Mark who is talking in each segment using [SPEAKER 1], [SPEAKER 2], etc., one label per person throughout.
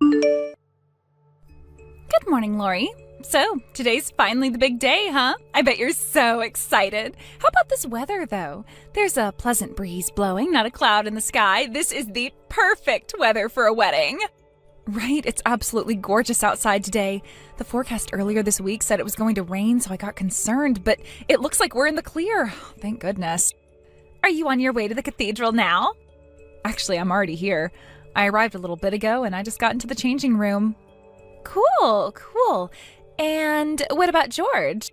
[SPEAKER 1] Good morning, Lori. So, today's finally the big day, huh? I bet you're so excited. How about this weather, though? There's a pleasant breeze blowing, not a cloud in the sky. This is the perfect weather for a wedding. Right? It's absolutely gorgeous outside today. The forecast earlier this week said it was going to rain, so I got concerned, but it looks like we're in the clear. Thank goodness. Are you on your way to the cathedral now? Actually, I'm already here. I arrived a little bit ago, and I just got into the changing room. Cool. And what about George?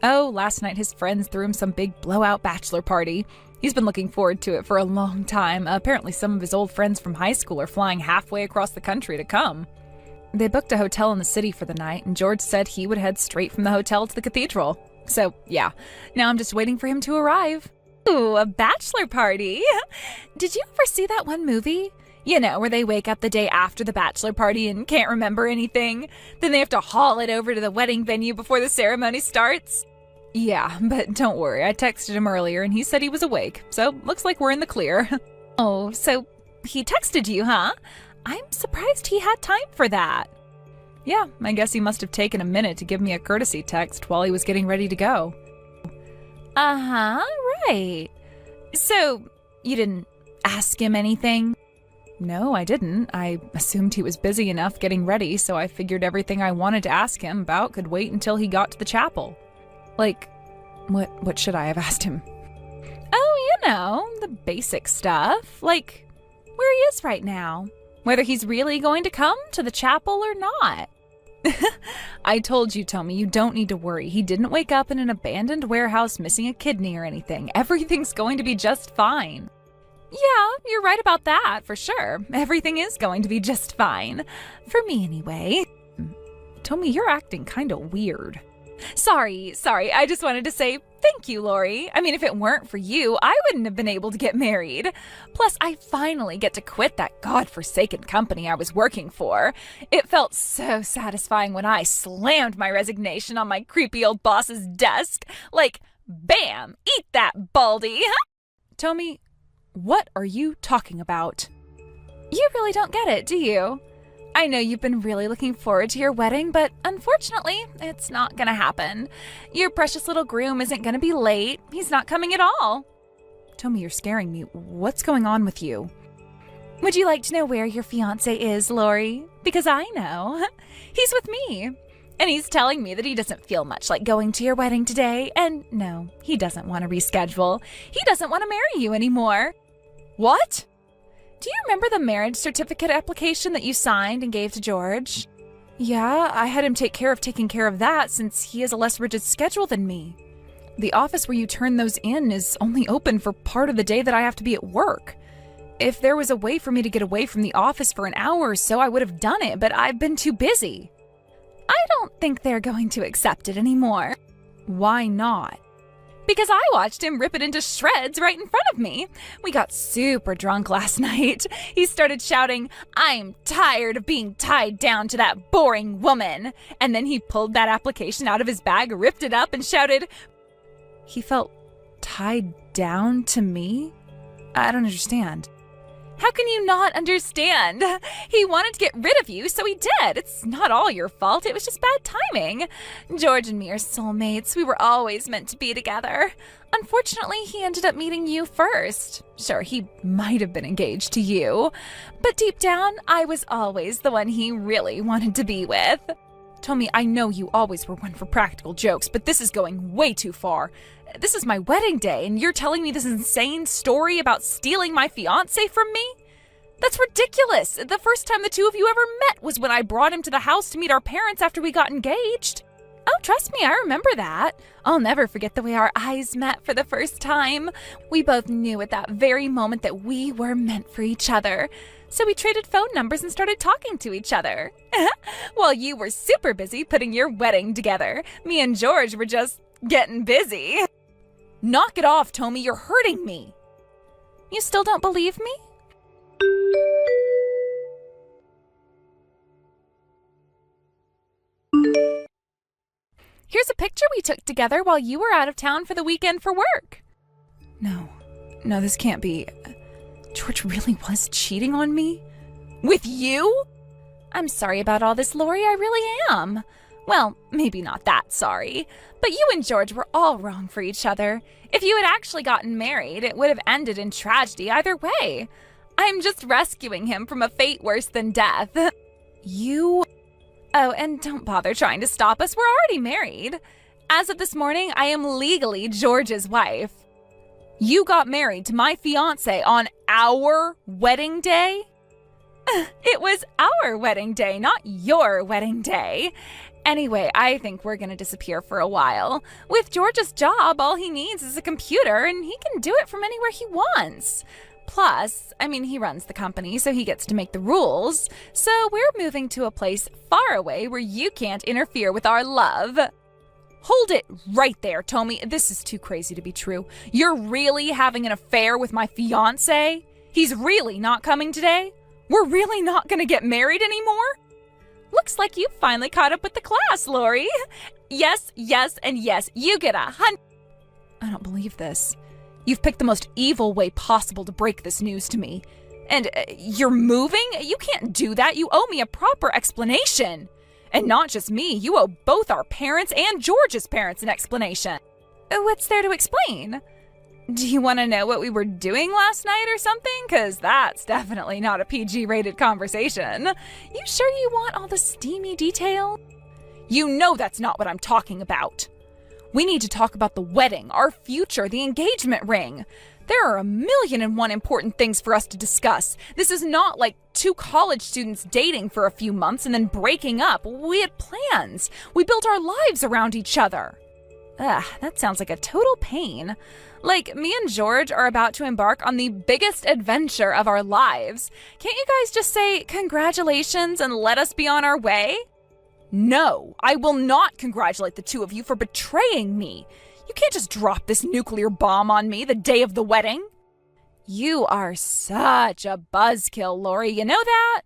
[SPEAKER 1] Oh, last night his friends threw him some big blowout bachelor party. He's been looking forward to it for a long time. Apparently some of his old friends from high school are flying halfway across the country to come. They booked a hotel in the city for the night, and George said he would head straight from the hotel to the cathedral. So, yeah, now I'm just waiting for him to arrive. Ooh, a bachelor party. Did you ever see that one movie? You know, where they wake up the day after the bachelor party and can't remember anything. Then they have to haul it over to the wedding venue before the ceremony starts. Yeah, but don't worry, I texted him earlier and he said he was awake, so looks like we're in the clear. Oh, so he texted you, huh? I'm surprised he had time for that. Yeah, I guess he must have taken a minute to give me a courtesy text while he was getting ready to go. Uh-huh, right. So, you didn't ask him anything? No, I didn't. I assumed he was busy enough getting ready, so I figured everything I wanted to ask him about could wait until he got to the chapel. Like, what should I have asked him? Oh, you know, the basic stuff. Like, where he is right now. Whether he's really going to come to the chapel or not. I told you, Tommy, you don't need to worry. He didn't wake up in an abandoned warehouse missing a kidney or anything. Everything's going to be just fine. Yeah, you're right about that, for sure. Everything is going to be just fine. For me, anyway. Tommy, you're acting kind of weird. Sorry. I just wanted to say thank you, Lori. I mean, if it weren't for you, I wouldn't have been able to get married. Plus, I finally get to quit that godforsaken company I was working for. It felt so satisfying when I slammed my resignation on my creepy old boss's desk. Like, bam! Eat that, Baldy! Tommy, what are you talking about? You really don't get it, do you? I know you've been really looking forward to your wedding, but unfortunately, it's not gonna happen. Your precious little groom isn't gonna be late. He's not coming at all. Tommy, you're scaring me. What's going on with you? Would you like to know where your fiancé is, Lori? Because I know. He's with me. And he's telling me that he doesn't feel much like going to your wedding today. And no, he doesn't want to reschedule. He doesn't want to marry you anymore. What? Do you remember the marriage certificate application that you signed and gave to George? Yeah, I had him taking care of that since he has a less rigid schedule than me. The office where you turn those in is only open for part of the day that I have to be at work. If there was a way for me to get away from the office for an hour or so, I would have done it, but I've been too busy. I don't think they're going to accept it anymore. Why not? Because I watched him rip it into shreds right in front of me. We got super drunk last night. He started shouting, "I'm tired of being tied down to that boring woman." And then he pulled that application out of his bag, ripped it up, and shouted, he felt tied down to me? I don't understand. How can you not understand? He wanted to get rid of you, so he did. It's not all your fault. It was just bad timing. George and me are soulmates. We were always meant to be together. Unfortunately, he ended up meeting you first. Sure, he might have been engaged to you, but deep down, I was always the one he really wanted to be with. Tommy, I know you always were one for practical jokes, but this is going way too far. This is my wedding day, and you're telling me this insane story about stealing my fiancé from me? That's ridiculous. The first time the two of you ever met was when I brought him to the house to meet our parents after we got engaged. Oh, trust me, I remember that. I'll never forget the way our eyes met for the first time. We both knew at that very moment that we were meant for each other. So we traded phone numbers and started talking to each other. While you were super busy putting your wedding together, me and George were just getting busy. Knock it off, Tommy, you're hurting me. You still don't believe me? Here's a picture we took together while you were out of town for the weekend for work. No, this can't be. George really was cheating on me? With you? I'm sorry about all this, Lori, I really am. Well, maybe not that sorry. But you and George were all wrong for each other. If you had actually gotten married, it would have ended in tragedy either way. I'm just rescuing him from a fate worse than death. You... Oh, and don't bother trying to stop us. We're already married. As of this morning, I am legally George's wife. You got married to my fiancé on our wedding day? It was our wedding day, not your wedding day. Anyway, I think we're going to disappear for a while. With George's job, all he needs is a computer, and he can do it from anywhere he wants. Plus, he runs the company, so he gets to make the rules. So we're moving to a place far away where you can't interfere with our love. Hold it right there, Tommy. This is too crazy to be true. You're really having an affair with my fiancé? He's really not coming today? We're really not going to get married anymore? Looks like you finally caught up with the class, Lori. Yes, yes, and yes. You get 100. I don't believe this. You've picked the most evil way possible to break this news to me. And you're moving? You can't do that. You owe me a proper explanation. And not just me. You owe both our parents and George's parents an explanation. What's there to explain? Do you want to know what we were doing last night or something? Because that's definitely not a PG-rated conversation. You sure you want all the steamy detail? You know that's not what I'm talking about. We need to talk about the wedding, our future, the engagement ring. There are 1,000,001 important things for us to discuss. This is not like two college students dating for a few months and then breaking up. We had plans. We built our lives around each other. That sounds like a total pain. Like, me and George are about to embark on the biggest adventure of our lives. Can't you guys just say congratulations and let us be on our way? No, I will not congratulate the two of you for betraying me. You can't just drop this nuclear bomb on me the day of the wedding. You are such a buzzkill, Lori, you know that?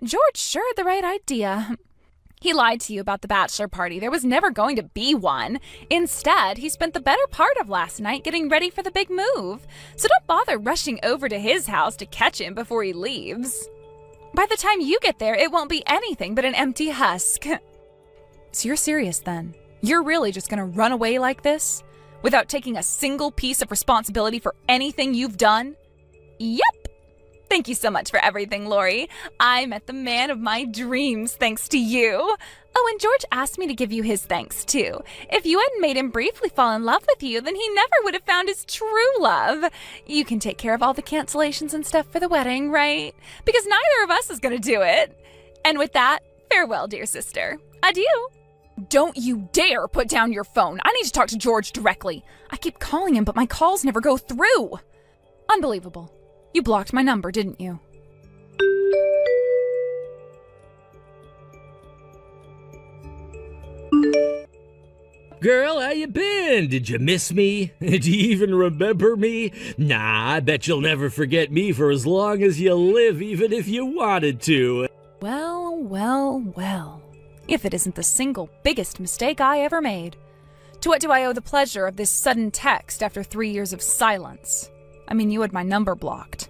[SPEAKER 1] George sure had the right idea. He lied to you about the bachelor party. There was never going to be one. Instead, he spent the better part of last night getting ready for the big move. So don't bother rushing over to his house to catch him before he leaves. By the time you get there, it won't be anything but an empty husk. So you're serious then? You're really just gonna run away like this? Without taking a single piece of responsibility for anything you've done? Yep. Thank you so much for everything, Lori. I met the man of my dreams thanks to you. Oh, and George asked me to give you his thanks, too. If you hadn't made him briefly fall in love with you, then he never would have found his true love. You can take care of all the cancellations and stuff for the wedding, right? Because neither of us is going to do it. And with that, farewell, dear sister. Adieu. Don't you dare put down your phone. I need to talk to George directly. I keep calling him, but my calls never go through. Unbelievable. You blocked my number, didn't you?
[SPEAKER 2] Girl, how you been? Did you miss me? Do you even remember me? Nah, I bet you'll never forget me for as long as you live, even if you wanted to.
[SPEAKER 1] Well, well, well. If it isn't the single biggest mistake I ever made. To what do I owe the pleasure of this sudden text after 3 years of silence? You had my number blocked.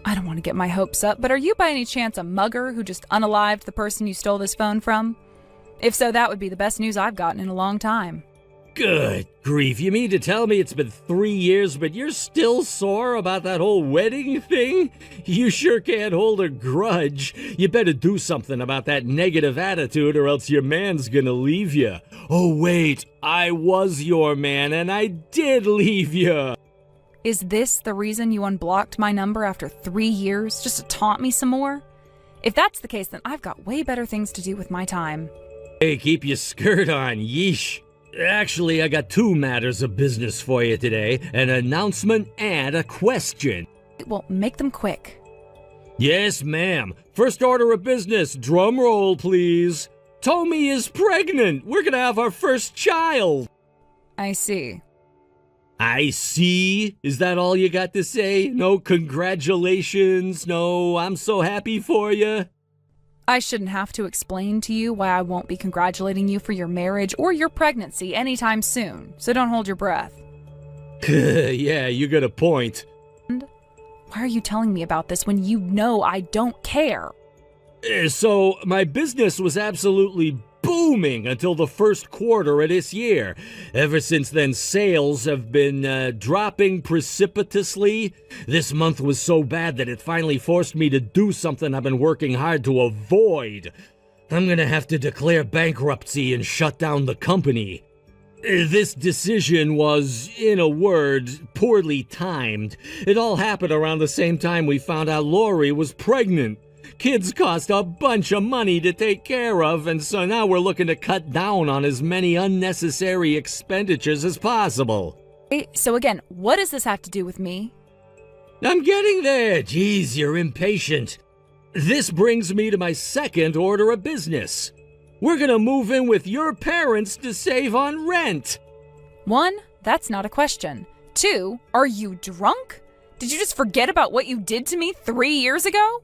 [SPEAKER 1] I don't want to get my hopes up, but are you by any chance a mugger who just unalived the person you stole this phone from? If so, that would be the best news I've gotten in a long time.
[SPEAKER 2] Good grief, you mean to tell me it's been 3 years, but you're still sore about that whole wedding thing? You sure can't hold a grudge. You better do something about that negative attitude or else your man's gonna leave you. Oh wait, I was your man and I did leave you.
[SPEAKER 1] Is this the reason you unblocked my number after 3 years, just to taunt me some more? If that's the case, then I've got way better things to do with my time.
[SPEAKER 2] Hey, keep your skirt on, yeesh. Actually, I got 2 matters of business for you today, an announcement and a question.
[SPEAKER 1] Well, make them quick.
[SPEAKER 2] Yes, ma'am. First order of business, drum roll, please. Tommy is pregnant. We're gonna have our first child.
[SPEAKER 1] I see.
[SPEAKER 2] I see? Is that all you got to say? No congratulations? No, I'm so happy for you?
[SPEAKER 1] I shouldn't have to explain to you why I won't be congratulating you for your marriage or your pregnancy anytime soon, so don't hold your breath.
[SPEAKER 2] Yeah, you got a point.
[SPEAKER 1] Why are you telling me about this when you know I don't care?
[SPEAKER 2] So my business was absolutely booming until the first quarter of this year. Ever since then, sales have been dropping precipitously. This month was so bad that it finally forced me to do something I've been working hard to avoid. I'm gonna have to declare bankruptcy and shut down the company. This decision was, in a word, poorly timed. It all happened around the same time we found out Lori was pregnant. Kids cost a bunch of money to take care of, and so now we're looking to cut down on as many unnecessary expenditures as possible.
[SPEAKER 1] So again, what does this have to do with me?
[SPEAKER 2] I'm getting there. Geez, you're impatient. This brings me to my second order of business. We're gonna move in with your parents to save on rent.
[SPEAKER 1] 1, that's not a question. 2, are you drunk? Did you just forget about what you did to me 3 years ago?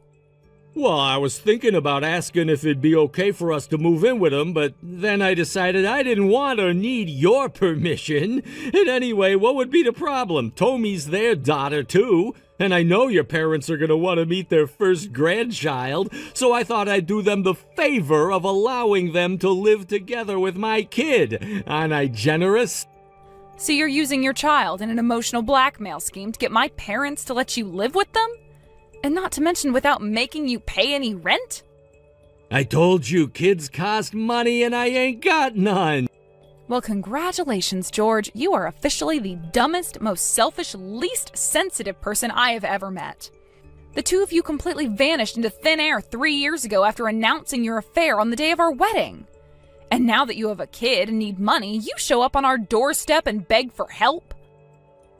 [SPEAKER 2] Well, I was thinking about asking if it'd be okay for us to move in with them, but then I decided I didn't want or need your permission. And anyway, what would be the problem? Tommy's their daughter, too. And I know your parents are going to want to meet their first grandchild, so I thought I'd do them the favor of allowing them to live together with my kid. Aren't I generous?
[SPEAKER 1] So you're using your child in an emotional blackmail scheme to get my parents to let you live with them? And not to mention without making you pay any rent?
[SPEAKER 2] I told you kids cost money and I ain't got none.
[SPEAKER 1] Well, congratulations, George. You are officially the dumbest, most selfish, least sensitive person I have ever met. The two of you completely vanished into thin air 3 years ago after announcing your affair on the day of our wedding. And now that you have a kid and need money, you show up on our doorstep and beg for help?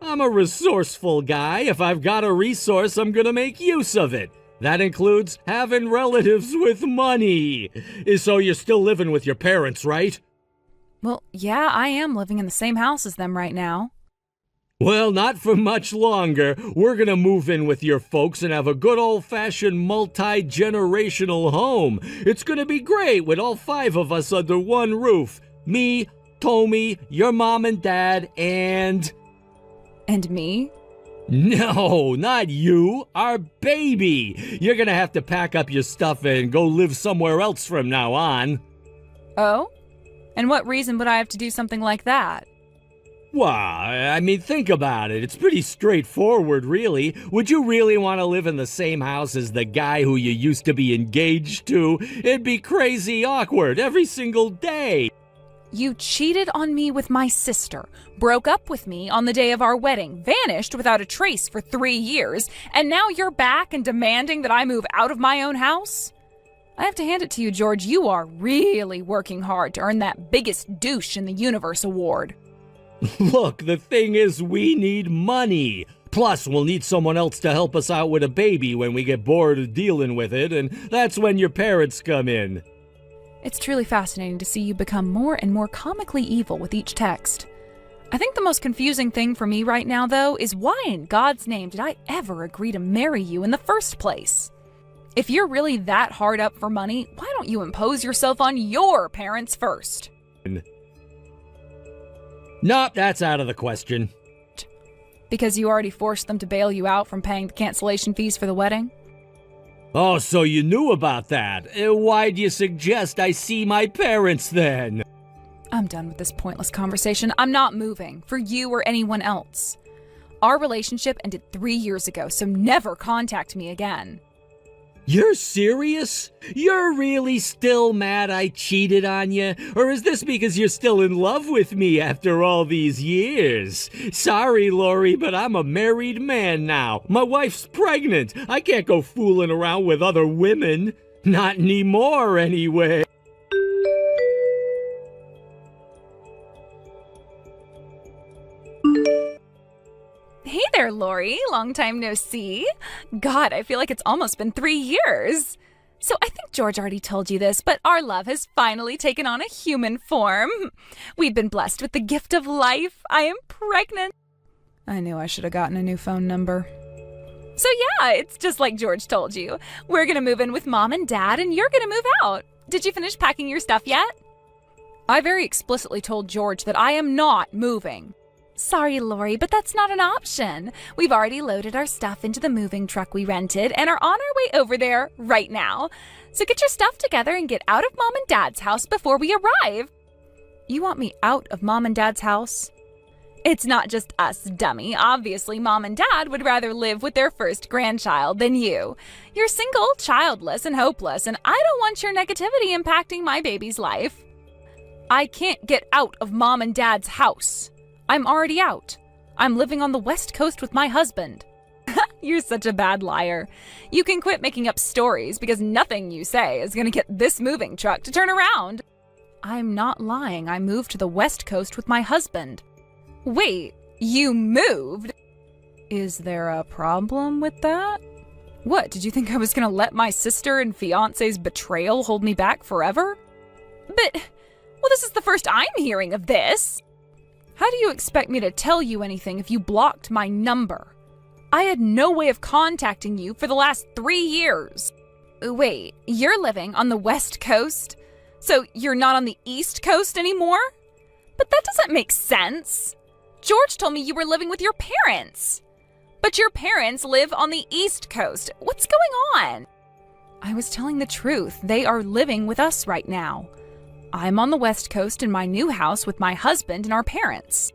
[SPEAKER 2] I'm a resourceful guy. If I've got a resource, I'm gonna make use of it. That includes having relatives with money. So you're still living with your parents, right?
[SPEAKER 1] Well, yeah, I am living in the same house as them right now.
[SPEAKER 2] Well, not for much longer. We're gonna move in with your folks and have a good old-fashioned multi-generational home. It's gonna be great with all 5 of us under one roof. Me, Tommy, your mom and dad, and...
[SPEAKER 1] And me?
[SPEAKER 2] No, not you. Our baby. You're gonna have to pack up your stuff and go live somewhere else from now on.
[SPEAKER 1] Oh? And what reason would I have to do something like that?
[SPEAKER 2] Well, I mean, think about it. It's pretty straightforward, really. Would you really want to live in the same house as the guy who you used to be engaged to? It'd be crazy awkward every single day.
[SPEAKER 1] You cheated on me with my sister, broke up with me on the day of our wedding, vanished without a trace for 3 years, and now you're back and demanding that I move out of my own house? I have to hand it to you, George. You are really working hard to earn that biggest douche in the universe award.
[SPEAKER 2] Look, the thing is, we need money. Plus, we'll need someone else to help us out with a baby when we get bored of dealing with it, and that's when your parents come in.
[SPEAKER 1] It's truly fascinating to see you become more and more comically evil with each text. I think the most confusing thing for me right now, though, is why in God's name did I ever agree to marry you in the first place? If you're really that hard up for money, why don't you impose yourself on your parents first?
[SPEAKER 2] Nope, that's out of the question.
[SPEAKER 1] Because you already forced them to bail you out from paying the cancellation fees for the wedding?
[SPEAKER 2] Oh, so you knew about that. Why'd you suggest I see my parents then?
[SPEAKER 1] I'm done with this pointless conversation. I'm not moving, for you or anyone else. Our relationship ended 3 years ago, so never contact me again.
[SPEAKER 2] You're serious? You're really still mad I cheated on you? Or is this because you're still in love with me after all these years? Sorry, Lori, but I'm a married man now. My wife's pregnant. I can't go fooling around with other women. Not anymore, anyway.
[SPEAKER 1] Hey there, Lori. Long time no see. God, I feel like it's almost been 3 years. So I think George already told you this, but our love has finally taken on a human form. We've been blessed with the gift of life. I am pregnant. I knew I should have gotten a new phone number. So yeah, it's just like George told you. We're going to move in with Mom and Dad, and you're going to move out. Did you finish packing your stuff yet? I very explicitly told George that I am not moving. Sorry, Lori, but that's not an option. We've already loaded our stuff into the moving truck we rented and are on our way over there right now. So get your stuff together and get out of Mom and Dad's house before we arrive. You want me out of Mom and Dad's house? It's not just us, dummy. Obviously, Mom and Dad would rather live with their first grandchild than you. You're single, childless, and hopeless, and I don't want your negativity impacting my baby's life. I can't get out of Mom and Dad's house. I'm already out. I'm living on the West Coast with my husband. You're such a bad liar. You can quit making up stories because nothing you say is going to get this moving truck to turn around. I'm not lying. I moved to the West Coast with my husband. Wait, you moved? Is there a problem with that? What, did you think I was going to let my sister and fiancé's betrayal hold me back forever? But, well, this is the first I'm hearing of this. How do you expect me to tell you anything if you blocked my number? I had no way of contacting you for the last 3 years. Wait, you're living on the West Coast? So you're not on the East Coast anymore? But that doesn't make sense. George told me you were living with your parents. But your parents live on the East Coast. What's going on? I was telling the truth. They are living with us right now. I'm on the West Coast in my new house with my husband and our parents.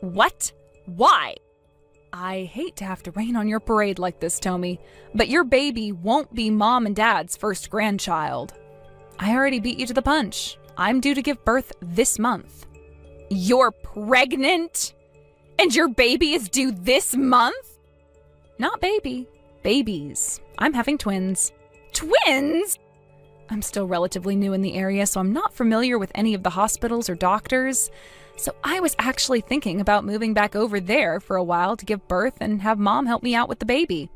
[SPEAKER 1] What? Why? I hate to have to rain on your parade like this, Tommy, but your baby won't be Mom and Dad's first grandchild. I already beat you to the punch. I'm due to give birth this month. You're pregnant? And your baby is due this month? Not baby. Babies. I'm having twins. Twins? I'm still relatively new in the area, so I'm not familiar with any of the hospitals or doctors. So I was actually thinking about moving back over there for a while to give birth and have Mom help me out with the baby.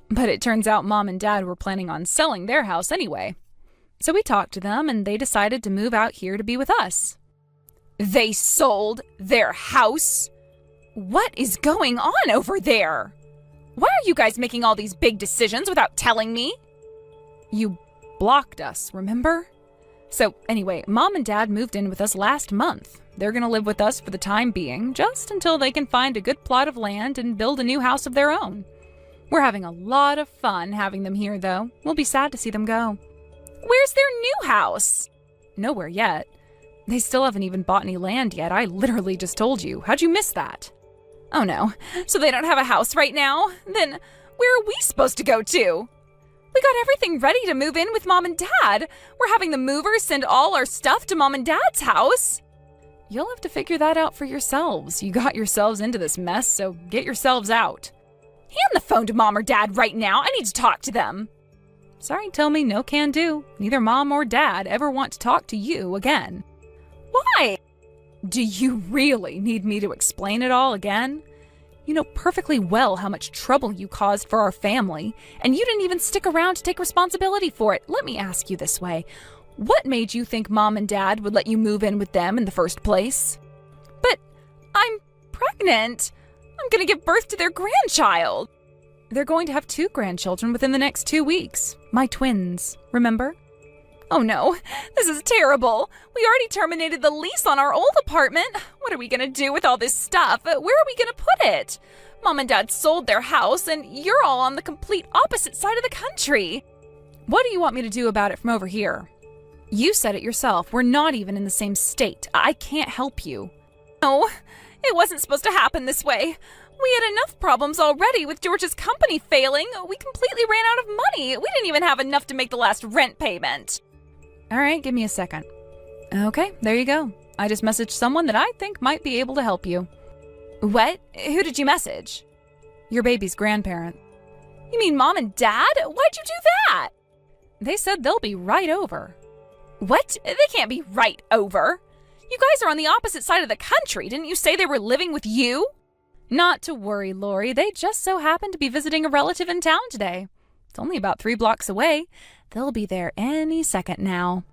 [SPEAKER 1] But it turns out Mom and Dad were planning on selling their house anyway. So we talked to them and they decided to move out here to be with us. They sold their house? What is going on over there? Why are you guys making all these big decisions without telling me? You blocked us, remember? So anyway, Mom and Dad moved in with us last month. They're going to live with us for the time being, just until they can find a good plot of land and build a new house of their own. We're having a lot of fun having them here, though. We'll be sad to see them go. Where's their new house? Nowhere yet. They still haven't even bought any land yet. I literally just told you. How'd you miss that? Oh no, so they don't have a house right now? Then where are we supposed to go to? We got everything ready to move in with Mom and Dad. We're having the movers send all our stuff to Mom and Dad's house. You'll have to figure that out for yourselves. You got yourselves into this mess, so get yourselves out. Hand the phone to Mom or Dad right now. I need to talk to them. Sorry, Tommy, no can do. Neither Mom or Dad ever want to talk to you again. Why? Do you really need me to explain it all again? You know perfectly well how much trouble you caused for our family, and you didn't even stick around to take responsibility for it. Let me ask you this way. What made you think Mom and Dad would let you move in with them in the first place? But I'm pregnant. I'm going to give birth to their grandchild. They're going to have 2 grandchildren within the next 2 weeks. My twins, remember? Oh no, this is terrible. We already terminated the lease on our old apartment. What are we going to do with all this stuff? Where are we going to put it? Mom and Dad sold their house, and you're all on the complete opposite side of the country. What do you want me to do about it from over here? You said it yourself. We're not even in the same state. I can't help you. No, it wasn't supposed to happen this way. We had enough problems already with George's company failing. We completely ran out of money. We didn't even have enough to make the last rent payment. All right, give me a second. Okay, there you go. I just messaged someone that I think might be able to help you. What? Who did you message? Your baby's grandparent. You mean Mom and Dad? Why'd you do that? They said they'll be right over. What? They can't be right over. You guys are on the opposite side of the country. Didn't you say they were living with you? Not to worry, Lori. They just so happened to be visiting a relative in town today. It's only about 3 blocks away. They'll be there any second now.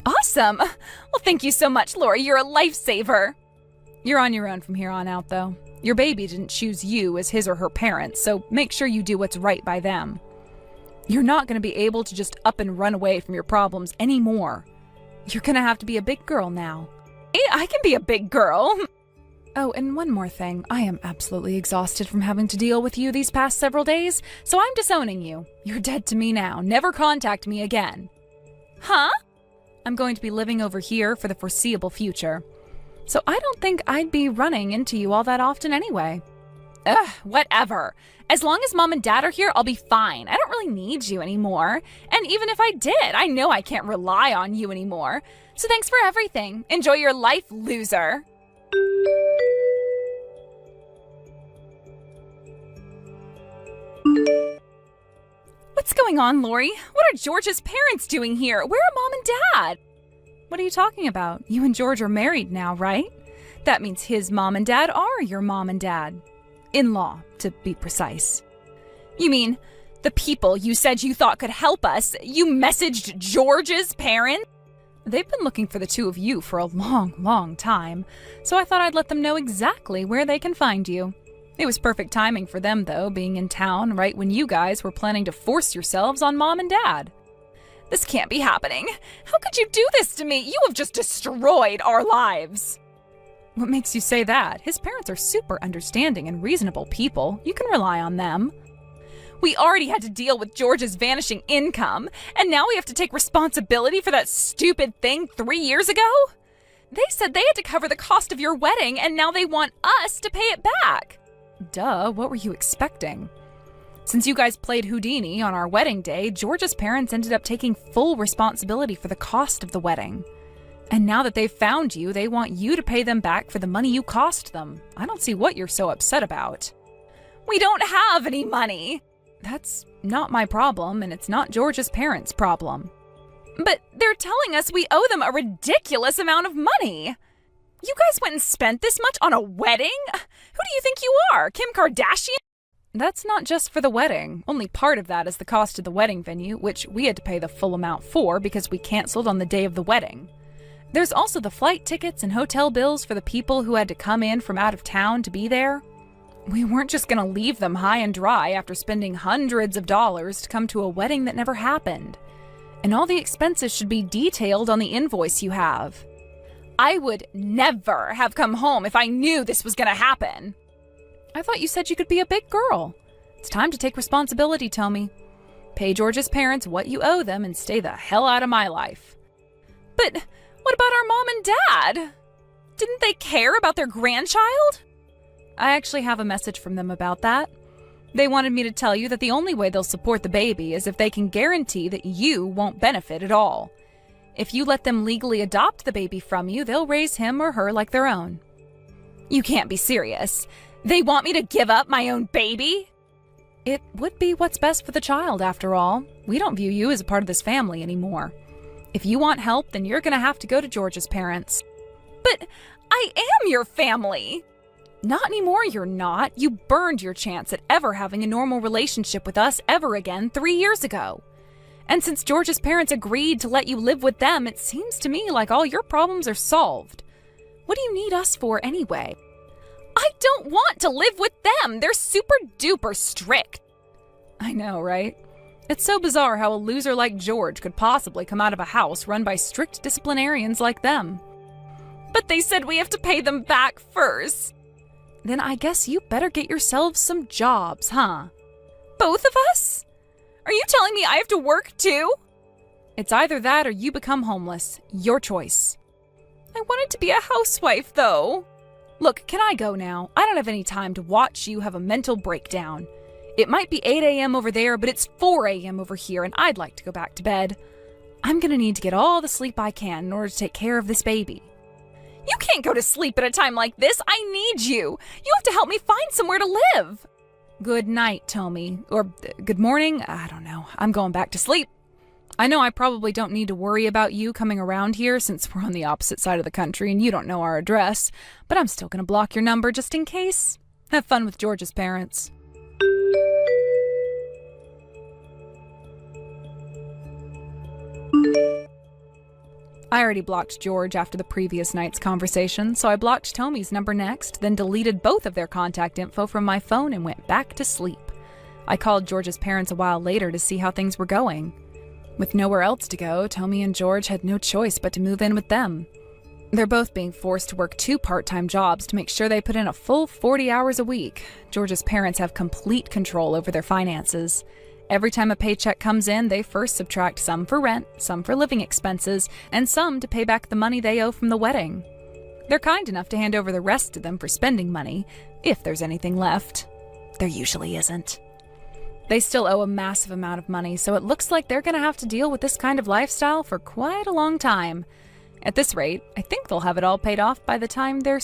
[SPEAKER 1] Awesome! Well, thank you so much, Lori. You're a lifesaver. You're on your own from here on out, though. Your baby didn't choose you as his or her parents, so make sure you do what's right by them. You're not going to be able to just up and run away from your problems anymore. You're going to have to be a big girl now. I can be a big girl. Oh, and one more thing. I am absolutely exhausted from having to deal with you these past several days, so I'm disowning you. You're dead to me now. Never contact me again. Huh? I'm going to be living over here for the foreseeable future. So I don't think I'd be running into you all that often anyway. Ugh, whatever. As long as Mom and Dad are here, I'll be fine. I don't really need you anymore. And even if I did, I know I can't rely on you anymore. So thanks for everything. Enjoy your life, loser. What's going on, Lori? What are George's parents doing here? Where are Mom and Dad? What are you talking about? You and George are married now, right? That means his mom and dad are your mom and dad. In-law, to be precise. You mean the people you said you thought could help us? You messaged George's parents? They've been looking for the two of you for a long, long time, so I thought I'd let them know exactly where they can find you. It was perfect timing for them, though, being in town right when you guys were planning to force yourselves on Mom and Dad. This can't be happening. How could you do this to me? You have just destroyed our lives. What makes you say that? His parents are super understanding and reasonable people. You can rely on them. We already had to deal with George's vanishing income, and now we have to take responsibility for that stupid thing 3 years ago? They said they had to cover the cost of your wedding, and now they want us to pay it back. Duh, what were you expecting? Since you guys played Houdini on our wedding day, George's parents ended up taking full responsibility for the cost of the wedding. And now that they've found you, they want you to pay them back for the money you cost them. I don't see what you're so upset about. We don't have any money. That's not my problem, and it's not George's parents' problem. But they're telling us we owe them a ridiculous amount of money. You guys went and spent this much on a wedding? Who do you think you are, Kim Kardashian? That's not just for the wedding. Only part of that is the cost of the wedding venue, which we had to pay the full amount for because we canceled on the day of the wedding. There's also the flight tickets and hotel bills for the people who had to come in from out of town to be there. We weren't just going to leave them high and dry after spending hundreds of dollars to come to a wedding that never happened. And all the expenses should be detailed on the invoice you have. I would never have come home if I knew this was going to happen. I thought you said you could be a big girl. It's time to take responsibility, Tommy. Pay George's parents what you owe them and stay the hell out of my life. But what about our mom and dad? Didn't they care about their grandchild? I actually have a message from them about that. They wanted me to tell you that the only way they'll support the baby is if they can guarantee that you won't benefit at all. If you let them legally adopt the baby from you, they'll raise him or her like their own. You can't be serious. They want me to give up my own baby? It would be what's best for the child, after all. We don't view you as a part of this family anymore. If you want help, then you're gonna have to go to George's parents. But I am your family! Not anymore, you're not. You burned your chance at ever having a normal relationship with us ever again 3 years ago. And since George's parents agreed to let you live with them, it seems to me like all your problems are solved. What do you need us for anyway? I don't want to live with them. They're super duper strict. I know, right? It's so bizarre how a loser like George could possibly come out of a house run by strict disciplinarians like them. But they said we have to pay them back first. Then I guess you better get yourselves some jobs, huh? Both of us? Are you telling me I have to work too? It's either that or you become homeless. Your choice. I wanted to be a housewife, though. Look, can I go now? I don't have any time to watch you have a mental breakdown. It might be 8 a.m. over there, but it's 4 a.m. over here, and I'd like to go back to bed. I'm gonna need to get all the sleep I can in order to take care of this baby. You can't go to sleep at a time like this. I need you. You have to help me find somewhere to live. Good night, Tommy. Or good morning. I don't know. I'm going back to sleep. I know I probably don't need to worry about you coming around here since we're on the opposite side of the country and you don't know our address, but I'm still going to block your number just in case. Have fun with George's parents. I already blocked George after the previous night's conversation, so I blocked Tommy's number next, then deleted both of their contact info from my phone and went back to sleep. I called George's parents a while later to see how things were going. With nowhere else to go, Tommy and George had no choice but to move in with them. They're both being forced to work 2 part-time jobs to make sure they put in a full 40 hours a week. George's parents have complete control over their finances. Every time a paycheck comes in, they first subtract some for rent, some for living expenses, and some to pay back the money they owe from the wedding. They're kind enough to hand over the rest to them for spending money, if there's anything left. There usually isn't. They still owe a massive amount of money, so it looks like they're going to have to deal with this kind of lifestyle for quite a long time. At this rate, I think they'll have it all paid off by the time they're